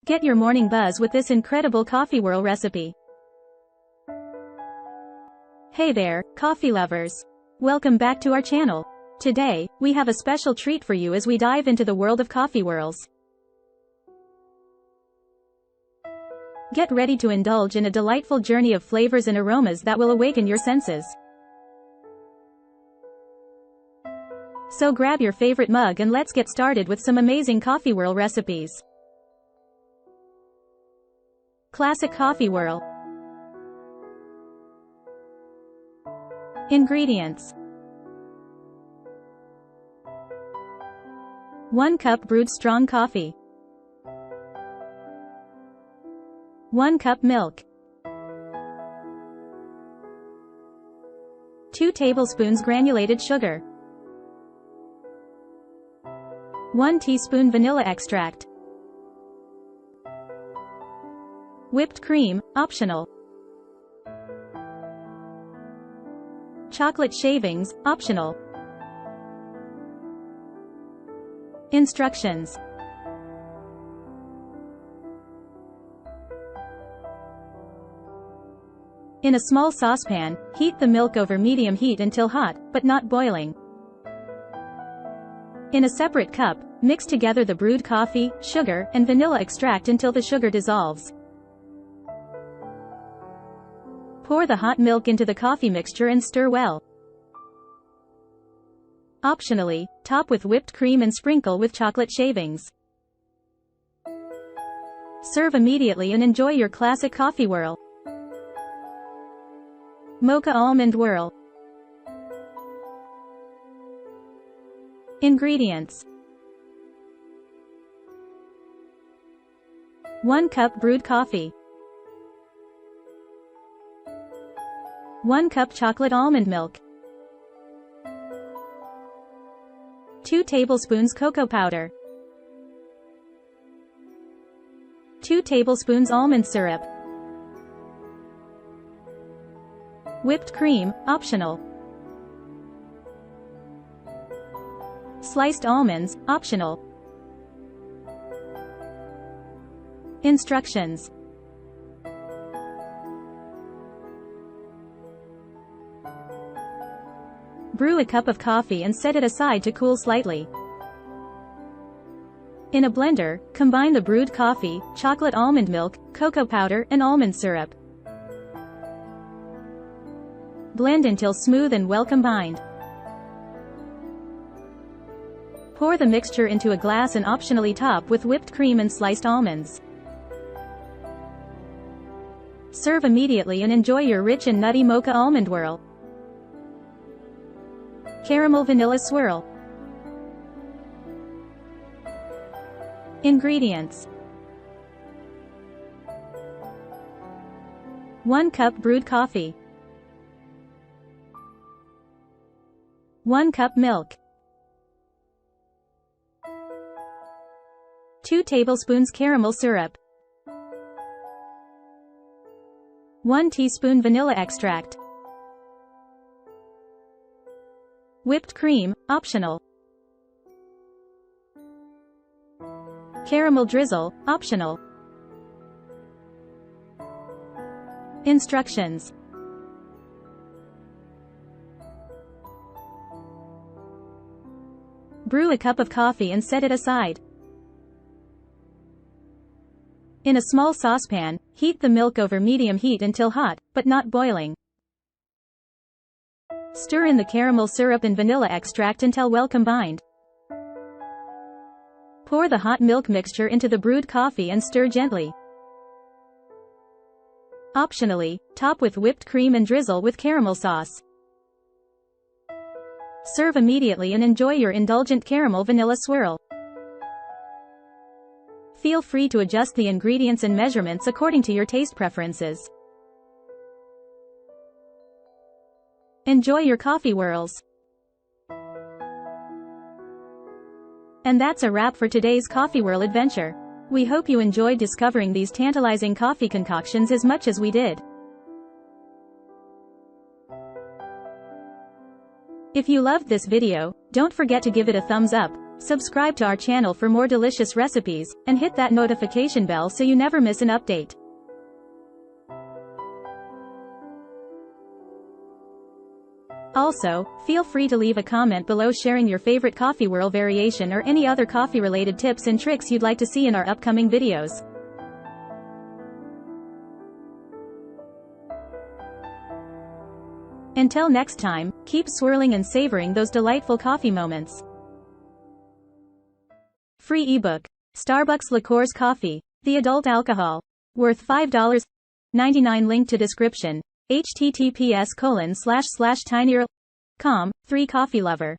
Get your morning buzz with this incredible coffee whirl recipe. Hey there, coffee lovers. Welcome back to our channel. Today, we have a special treat for you as we dive into the world of coffee whirls. Get ready to indulge in a delightful journey of flavors and aromas that will awaken your senses. So grab your favorite mug and let's get started with some amazing coffee whirl recipes. Classic coffee whirl. Ingredients: 1 cup brewed strong coffee, 1 cup milk, 2 tablespoons granulated sugar, 1 teaspoon vanilla extract, whipped cream, optional, chocolate shavings, optional. Instructions: in a small saucepan, heat the milk over medium heat until hot, but not boiling. In a separate cup, mix together the brewed coffee, sugar, and vanilla extract until the sugar dissolves. Pour the hot milk into the coffee mixture and stir well. Optionally, top with whipped cream and sprinkle with chocolate shavings. Serve immediately and enjoy your classic coffee whirl. Mocha almond whirl. Ingredients: 1 cup brewed coffee, 1 cup chocolate almond milk, 2 tablespoons cocoa powder, 2 tablespoons almond syrup, whipped cream, optional, sliced almonds, optional. Instructions: brew a cup of coffee and set it aside to cool slightly. In a blender, combine the brewed coffee, chocolate almond milk, cocoa powder, and almond syrup. Blend until smooth and well combined. Pour the mixture into a glass and optionally top with whipped cream and sliced almonds. Serve immediately and enjoy your rich and nutty mocha almond whirl. Caramel vanilla swirl. Ingredients: 1 cup brewed coffee, 1 cup milk, 2 tablespoons caramel syrup, 1 teaspoon vanilla extract, whipped cream, optional, caramel drizzle, optional. Instructions: brew a cup of coffee and set it aside. In a small saucepan, heat the milk over medium heat until hot, but not boiling. Stir in the caramel syrup and vanilla extract until well combined. Pour the hot milk mixture into the brewed coffee and stir gently. Optionally, top with whipped cream and drizzle with caramel sauce. Serve immediately and enjoy your indulgent caramel vanilla swirl. Feel free to adjust the ingredients and measurements according to your taste preferences. Enjoy your coffee whirls. And that's a wrap for today's coffee whirl adventure. We hope you enjoyed discovering these tantalizing coffee concoctions as much as we did. If you loved this video, don't forget to give it a thumbs up, Subscribe to our channel for more delicious recipes, and hit that notification bell so you never miss an update. Also, feel free to leave a comment below sharing your favorite coffee whirl variation or any other coffee-related tips and tricks you'd like to see in our upcoming videos. Until next time, keep swirling and savoring those delightful coffee moments. Free ebook. Starbucks Liqueurs Coffee. The adult alcohol. Worth $5.99. Link to description. https://tinyurl.com. 3 Coffee Lover.